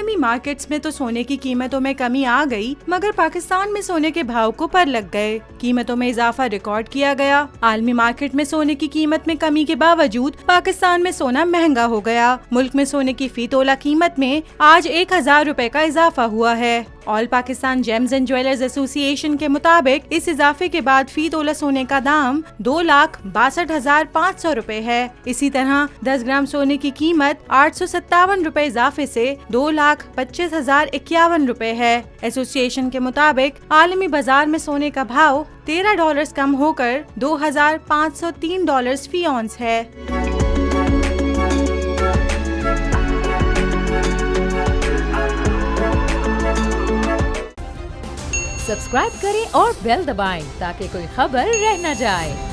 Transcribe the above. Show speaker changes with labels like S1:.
S1: आलमी मार्केट्स में तो सोने की कीमतों में कमी आ गई, मगर पाकिस्तान में सोने के भाव को पर लग गए। कीमतों में इजाफा रिकॉर्ड किया गया। आलमी मार्केट में सोने की कीमत में कमी के बावजूद पाकिस्तान में सोना महंगा हो गया। मुल्क में सोने की फी तोला कीमत में आज 1000 रुपए का इजाफा हुआ है। All Pakistan James and jewellers association के मुताबिक इस इजाफे के बाद फी तोला सोने का दाम 2,62,500 रुपए है। इसी तरह 10 ग्राम सोने की कीमत 857 रुपए इजाफे से 2,25,051 रुपए है। एसोसिएशन के मुताबिक आलमी बाजार में सोने का भाव $13 कम होकर $2,503 फी औंस है।
S2: सब्सक्राइब करें और बेल दबाएं ताकि कोई खबर रह न जाए।